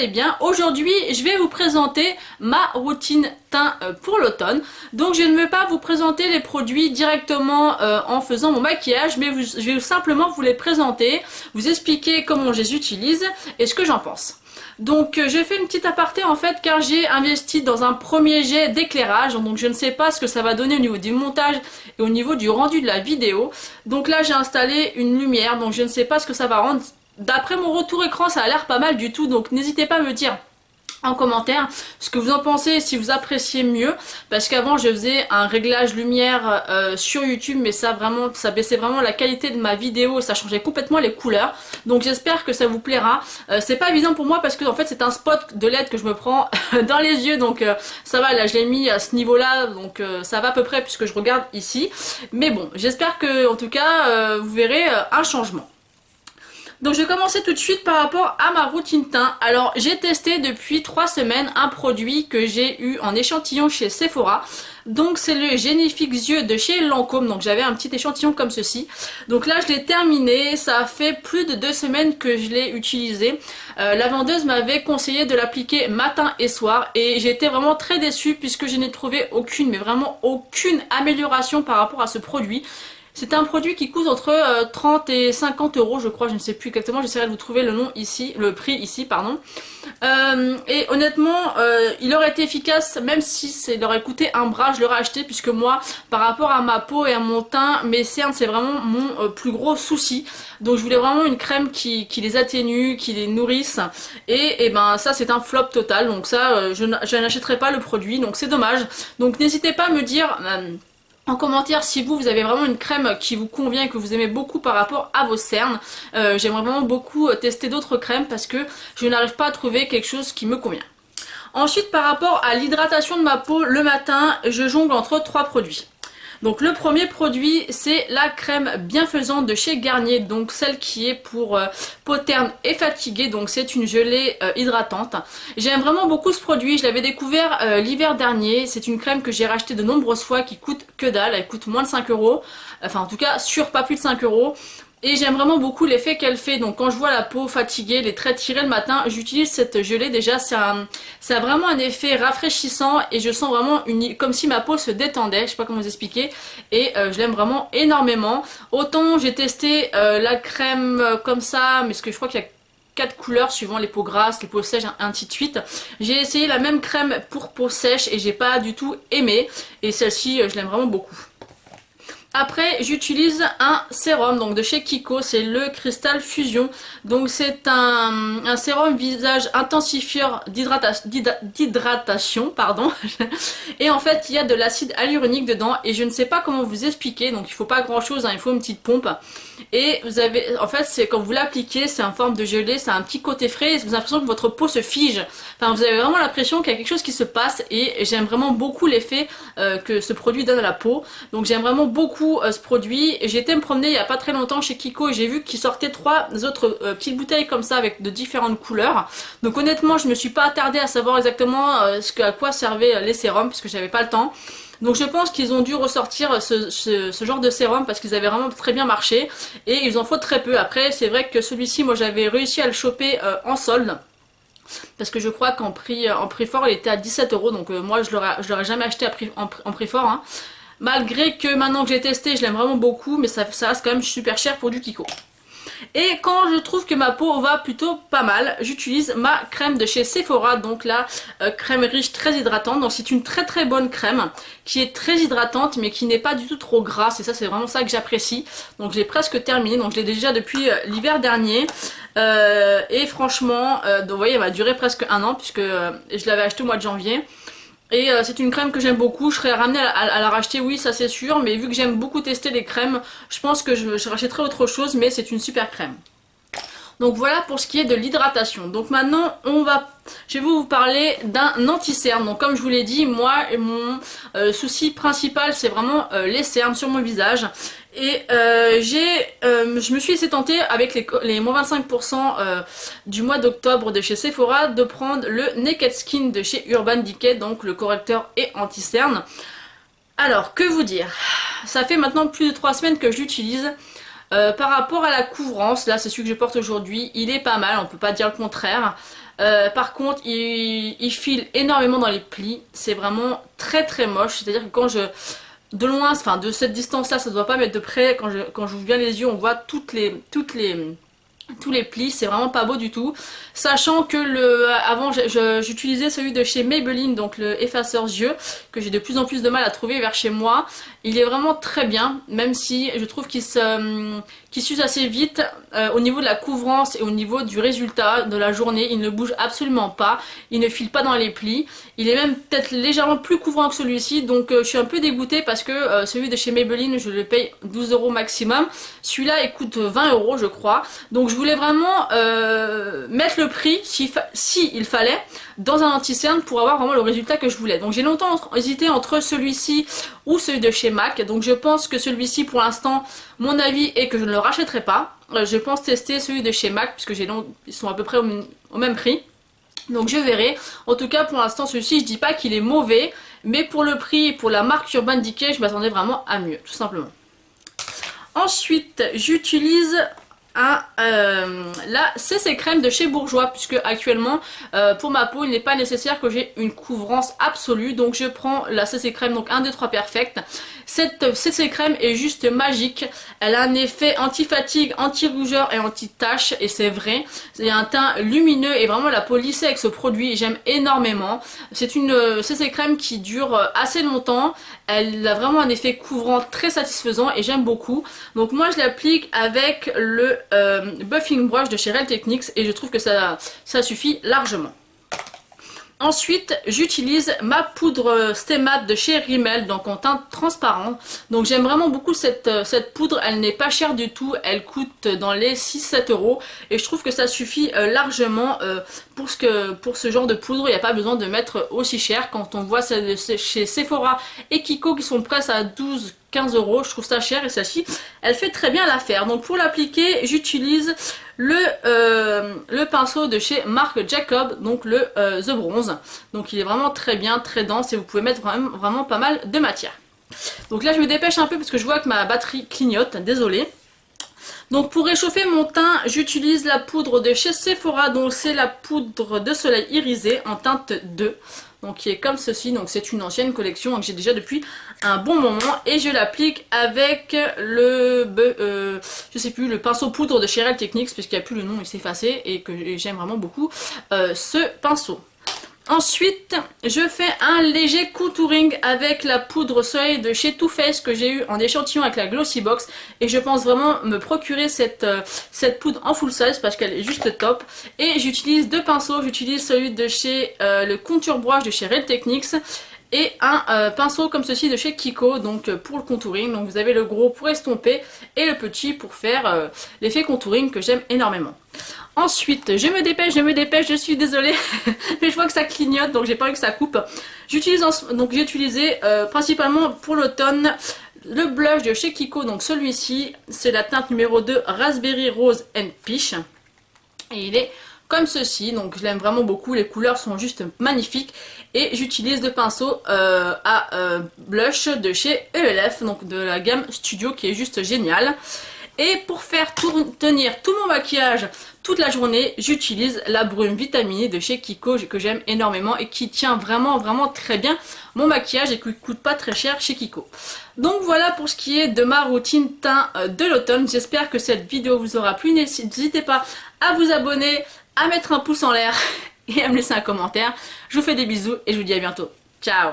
allez bien. Aujourd'hui, je vais vous présenter ma routine teint pour l'automne. Donc je ne vais pas vous présenter les produits directement en faisant mon maquillage, mais je vais simplement vous les présenter, vous expliquer comment je les utilise et ce que j'en pense. Donc j'ai fait une petite aparté en fait car j'ai investi dans un premier jet d'éclairage, donc je ne sais pas ce que ça va donner au niveau du montage et au niveau du rendu de la vidéo. Donc là j'ai installé une lumière, donc je ne sais pas ce que ça va rendre. D'après mon retour écran ça a l'air pas mal du tout, donc n'hésitez pas à me dire en commentaire ce que vous en pensez, si vous appréciez mieux, parce qu'avant je faisais un réglage lumière sur YouTube, mais ça baissait vraiment la qualité de ma vidéo, ça changeait complètement les couleurs, donc j'espère que ça vous plaira. C'est pas évident pour moi parce que en fait c'est un spot de LED que je me prends dans les yeux, donc ça va, là je l'ai mis à ce niveau là, donc ça va à peu près puisque je regarde ici, mais bon, j'espère que en tout cas vous verrez un changement. Donc je vais commencer tout de suite par rapport à ma routine teint. Alors j'ai testé depuis 3 semaines un produit que j'ai eu en échantillon chez Sephora. Donc c'est le Génifix Yeux de chez Lancôme. Donc j'avais un petit échantillon comme ceci. Donc là je l'ai terminé. Ça a fait plus de 2 semaines que je l'ai utilisé. La vendeuse m'avait conseillé de l'appliquer matin et soir. Et j'ai été vraiment très déçue puisque je n'ai trouvé aucune, mais vraiment aucune amélioration par rapport à ce produit. C'est un produit qui coûte entre 30 et 50 euros, je crois, je ne sais plus exactement, j'essaierai de vous trouver le nom ici, le prix ici, pardon. Et honnêtement, il aurait été efficace, même si ça aurait coûté un bras, je l'aurais acheté, puisque moi, par rapport à ma peau et à mon teint, mes cernes, c'est vraiment mon plus gros souci. Donc je voulais vraiment une crème qui les atténue, qui les nourrisse, et ben ça c'est un flop total, donc ça, je n'achèterai pas le produit, donc c'est dommage. Donc n'hésitez pas à me dire en commentaire si vous avez vraiment une crème qui vous convient et que vous aimez beaucoup par rapport à vos cernes. J'aimerais vraiment beaucoup tester d'autres crèmes parce que je n'arrive pas à trouver quelque chose qui me convient. Ensuite, par rapport à l'hydratation de ma peau, le matin, je jongle entre 3 produits. Donc le premier produit c'est la crème bienfaisante de chez Garnier, donc celle qui est pour peau terne et fatiguée, donc c'est une gelée hydratante. J'aime vraiment beaucoup ce produit, je l'avais découvert l'hiver dernier, c'est une crème que j'ai rachetée de nombreuses fois qui coûte que dalle, elle coûte moins de 5 euros, enfin en tout cas sur pas plus de 5 euros. Et j'aime vraiment beaucoup l'effet qu'elle fait, donc quand je vois la peau fatiguée, les traits tirés le matin, j'utilise cette gelée, déjà ça a vraiment un effet rafraîchissant et je sens vraiment comme si ma peau se détendait, je sais pas comment vous expliquer, et je l'aime vraiment énormément. Autant j'ai testé la crème comme ça, mais parce que je crois qu'il y a 4 couleurs suivant les peaux grasses, les peaux sèches, ainsi de suite. J'ai essayé la même crème pour peau sèche et j'ai pas du tout aimé, et celle-ci je l'aime vraiment beaucoup. Après j'utilise un sérum donc de chez Kiko, c'est le Crystal Fusion. Donc c'est un sérum visage intensifieur d'hydratation, pardon. Et en fait il y a de l'acide hyaluronique dedans et je ne sais pas comment vous expliquer, donc il faut pas grand chose, hein, il faut une petite pompe. Et vous avez, en fait c'est quand vous l'appliquez, c'est en forme de gelée, c'est un petit côté frais, vous avez l'impression que votre peau se fige. Enfin vous avez vraiment l'impression qu'il y a quelque chose qui se passe et j'aime vraiment beaucoup l'effet que ce produit donne à la peau. Donc j'aime vraiment beaucoup ce produit. J'ai été me promener il n'y a pas très longtemps chez Kiko et j'ai vu qu'il sortait 3 autres petites bouteilles comme ça avec de différentes couleurs. Donc honnêtement je me suis pas attardée à savoir exactement à quoi servaient les sérums puisque j'avais pas le temps. Donc je pense qu'ils ont dû ressortir ce genre de sérum parce qu'ils avaient vraiment très bien marché et il en faut très peu. Après c'est vrai que celui-ci moi j'avais réussi à le choper en solde. Parce que je crois qu'en prix fort il était à 17 euros, donc moi je l'aurais jamais acheté en prix fort, hein. Malgré que maintenant que j'ai testé je l'aime vraiment beaucoup, mais ça reste quand même super cher pour du Kiko. Et quand je trouve que ma peau va plutôt pas mal, j'utilise ma crème de chez Sephora, donc la crème riche très hydratante. Donc c'est une très très bonne crème qui est très hydratante mais qui n'est pas du tout trop grasse et ça c'est vraiment ça que j'apprécie. Donc j'ai presque terminé, donc je l'ai déjà depuis l'hiver dernier et franchement donc, vous voyez elle m'a duré presque un an puisque je l'avais acheté au mois de janvier. Et c'est une crème que j'aime beaucoup, je serais ramenée à la racheter, oui ça c'est sûr, mais vu que j'aime beaucoup tester les crèmes, je pense que je rachèterai autre chose, mais c'est une super crème. Donc voilà pour ce qui est de l'hydratation. Donc maintenant je vais vous parler d'un anti-cerne. Donc comme je vous l'ai dit, moi mon souci principal c'est vraiment les cernes sur mon visage. Et je me suis laissé tenter avec les moins 25% du mois d'octobre de chez Sephora de prendre le Naked Skin de chez Urban Decay, donc le correcteur et anti-cerne. Alors que vous dire, ça fait maintenant plus de 3 semaines que je l'utilise. Par rapport à la couvrance, là c'est celui que je porte aujourd'hui, il est pas mal, on peut pas dire le contraire. Par contre, il file énormément dans les plis. C'est vraiment très très moche. C'est-à-dire que quand je... De loin, enfin de cette distance-là, ça ne doit pas mettre de près. Quand j'ouvre bien les yeux, on voit tous les plis, c'est vraiment pas beau du tout. Sachant que avant j'utilisais celui de chez Maybelline, donc le effaceur yeux, que j'ai de plus en plus de mal à trouver vers chez moi. Il est vraiment très bien, même si je trouve qu'il s'use assez vite au niveau de la couvrance et au niveau du résultat de la journée. Il ne bouge absolument pas, il ne file pas dans les plis. Il est même peut-être légèrement plus couvrant que celui-ci, donc je suis un peu dégoûtée parce que celui de chez Maybelline, je le paye 12 € maximum. Celui-là il coûte 20 € je crois. Donc je voulais vraiment mettre le prix, si il fallait, dans un anti-cerne pour avoir vraiment le résultat que je voulais. Donc j'ai longtemps hésité entre celui-ci ou celui de chez MAC. Donc je pense que celui-ci pour l'instant, mon avis est que je ne le rachèterai pas. Je pense tester celui de chez MAC puisque ils sont à peu près au même prix. Donc je verrai. En tout cas pour l'instant celui-ci je dis pas qu'il est mauvais, mais pour le prix et pour la marque Urban Decay je m'attendais vraiment à mieux tout simplement. Ensuite j'utilise la CC crème de chez Bourjois, puisque actuellement pour ma peau il n'est pas nécessaire que j'ai une couvrance absolue, donc je prends la CC crème, donc 1, 2, 3 Perfect. Cette CC crème est juste magique, elle a un effet anti-fatigue, anti-rougeur et anti-tache, et c'est vrai, c'est un teint lumineux et vraiment la peau lissée avec ce produit, j'aime énormément. C'est une CC crème qui dure assez longtemps, elle a vraiment un effet couvrant très satisfaisant et j'aime beaucoup. Donc moi je l'applique avec le buffing brush de chez Real Techniques et je trouve que ça suffit largement. Ensuite, j'utilise ma poudre Stémat de chez Rimmel, donc en teinte transparent. Donc j'aime vraiment beaucoup cette poudre, elle n'est pas chère du tout, elle coûte dans les 6-7 € et je trouve que ça suffit largement pour ce genre de poudre. Il n'y a pas besoin de mettre aussi cher quand on voit celle de chez Sephora et Kiko qui sont presque à 12-15 €, je trouve ça cher et celle-ci elle fait très bien l'affaire. Donc pour l'appliquer j'utilise le pinceau de chez Marc Jacob, donc le The Bronze. Donc il est vraiment très bien, très dense et vous pouvez mettre vraiment pas mal de matière. Donc là je me dépêche un peu parce que je vois que ma batterie clignote, désolée. Donc pour réchauffer mon teint, j'utilise la poudre de chez Sephora, donc c'est la poudre de soleil irisé en teinte 2. Donc qui est comme ceci, donc c'est une ancienne collection que j'ai déjà depuis un bon moment et je l'applique avec le pinceau poudre de chez Real Techniques puisqu'il n'y a plus le nom, il s'est effacé et que j'aime vraiment beaucoup ce pinceau. Ensuite, je fais un léger contouring avec la poudre soleil de chez Too Faced que j'ai eu en échantillon avec la Glossy Box. Et je pense vraiment me procurer cette poudre en full size parce qu'elle est juste top. Et j'utilise deux pinceaux, j'utilise celui de chez le Contour Brush de chez Real Techniques. Et un pinceau comme ceci de chez Kiko, donc pour le contouring. Donc vous avez le gros pour estomper et le petit pour faire l'effet contouring que j'aime énormément. Ensuite, je me dépêche, je suis désolée, mais je vois que ça clignote, donc j'ai pas envie que ça coupe. J'ai utilisé principalement pour l'automne le blush de chez Kiko, donc celui-ci, c'est la teinte numéro 2 Raspberry Rose and Peach. Et il est comme ceci, donc je l'aime vraiment beaucoup, les couleurs sont juste magnifiques. Et j'utilise le pinceau à blush de chez ELF, donc de la gamme Studio qui est juste génial. Et pour faire tenir tout mon maquillage toute la journée, j'utilise la brume vitaminée de chez Kiko que j'aime énormément et qui tient vraiment très bien mon maquillage et qui ne coûte pas très cher chez Kiko. Donc voilà pour ce qui est de ma routine teint de l'automne. J'espère que cette vidéo vous aura plu. N'hésitez pas à vous abonner, à mettre un pouce en l'air et à me laisser un commentaire. Je vous fais des bisous et je vous dis à bientôt. Ciao!